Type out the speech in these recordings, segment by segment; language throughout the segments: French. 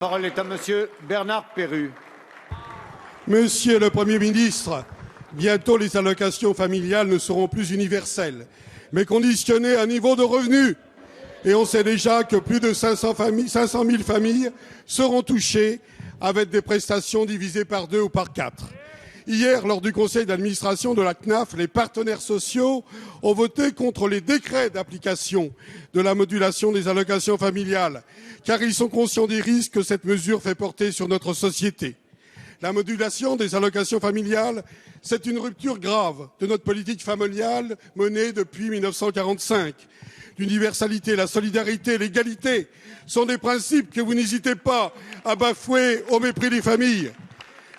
La parole est à Monsieur Bernard Perrut. Monsieur le Premier ministre, bientôt les allocations familiales ne seront plus universelles, mais conditionnées à un niveau de revenu. Et on sait déjà que plus de 500 000 familles seront touchées avec des prestations divisées par 2 ou par 4. Hier, lors du conseil d'administration de la CNAF, les partenaires sociaux ont voté contre les décrets d'application de la modulation des allocations familiales, car ils sont conscients des risques que cette mesure fait porter sur notre société. La modulation des allocations familiales, c'est une rupture grave de notre politique familiale menée depuis 1945. L'universalité, la solidarité, l'égalité sont des principes que vous n'hésitez pas à bafouer au mépris des familles.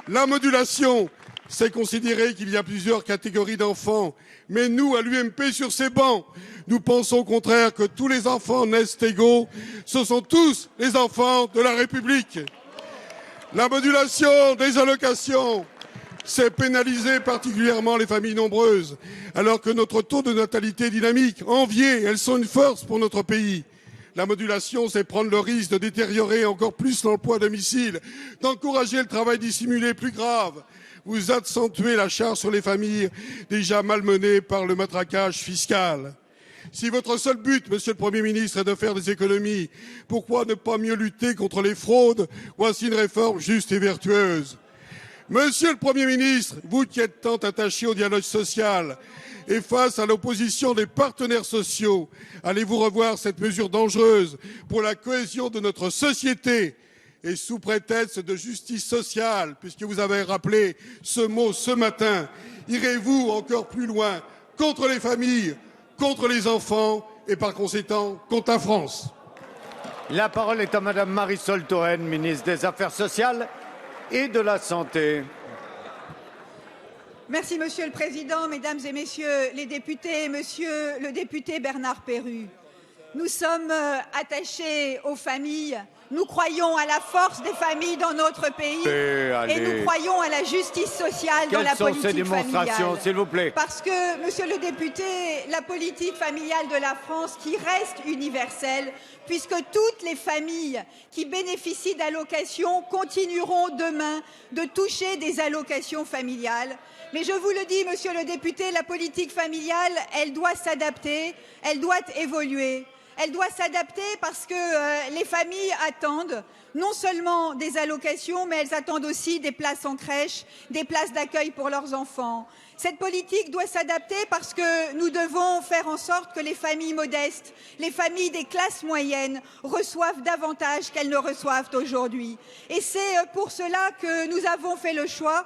La modulation, c'est considérer qu'il y a plusieurs catégories d'enfants. Mais nous, à l'UMP, sur ces bancs, nous pensons au contraire que tous les enfants naissent égaux. Ce sont tous les enfants de la République. La modulation des allocations, c'est pénaliser particulièrement les familles nombreuses, alors que notre taux de natalité est dynamique, envié, elles sont une force pour notre pays. La modulation, c'est prendre le risque de détériorer encore plus l'emploi à domicile, d'encourager le travail dissimulé plus grave. Vous accentuez la charge sur les familles déjà malmenées par le matraquage fiscal. Si votre seul but, Monsieur le Premier ministre, est de faire des économies, pourquoi ne pas mieux lutter contre les fraudes? Voici une réforme juste et vertueuse. Monsieur le Premier ministre, vous qui êtes tant attaché au dialogue social, et face à l'opposition des partenaires sociaux, allez-vous revoir cette mesure dangereuse pour la cohésion de notre société? Et sous prétexte de justice sociale, puisque vous avez rappelé ce mot ce matin, irez-vous encore plus loin contre les familles, contre les enfants et par conséquent contre la France? La parole est à Madame Marisol Touraine, ministre des Affaires sociales et de la Santé. Merci Monsieur le Président, Mesdames et Messieurs les députés, Monsieur le député Bernard Perrut. Nous sommes attachés aux familles, nous croyons à la force des familles dans notre pays et nous croyons à la justice sociale dans la politique familiale. Quelles sont ces démonstrations, s'il vous plaît? Parce que, Monsieur le député, la politique familiale de la France qui reste universelle, puisque toutes les familles qui bénéficient d'allocations continueront demain de toucher des allocations familiales. Mais je vous le dis, Monsieur le député, la politique familiale, elle doit s'adapter, elle doit évoluer. Elle doit s'adapter parce que les familles attendent non seulement des allocations, mais elles attendent aussi des places en crèche, des places d'accueil pour leurs enfants. Cette politique doit s'adapter parce que nous devons faire en sorte que les familles modestes, les familles des classes moyennes reçoivent davantage qu'elles ne reçoivent aujourd'hui. Et c'est pour cela que nous avons fait le choix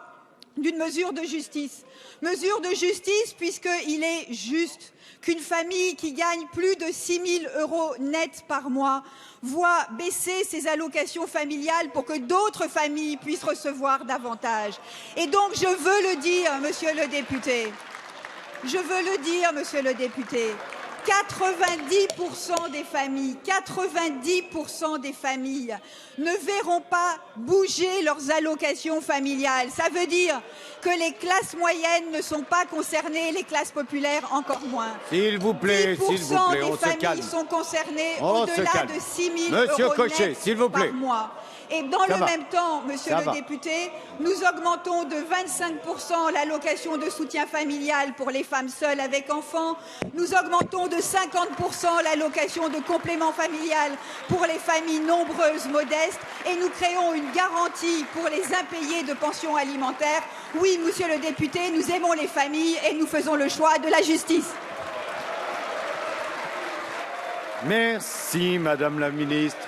d'une mesure de justice. Mesure de justice puisqu'il est juste qu'une famille qui gagne plus de 6 000 € net par mois voit baisser ses allocations familiales pour que d'autres familles puissent recevoir davantage. Et donc, je veux le dire, Monsieur le député, 90% des familles ne verront pas bouger leurs allocations familiales. Ça veut dire que les classes moyennes ne sont pas concernées, les classes populaires encore moins. S'il vous plaît, 10% on se calme. des familles sont concernées au-delà de 6 000 € net par mois. Et dans le même temps, Monsieur le député, nous augmentons de 25% l'allocation de soutien familial pour les femmes seules avec enfants. Nous augmentons de 50% l'allocation de complément familial pour les familles nombreuses modestes. Et nous créons une garantie pour les impayés de pensions alimentaires. Oui, Monsieur le député, nous aimons les familles et nous faisons le choix de la justice. Merci, Madame la Ministre.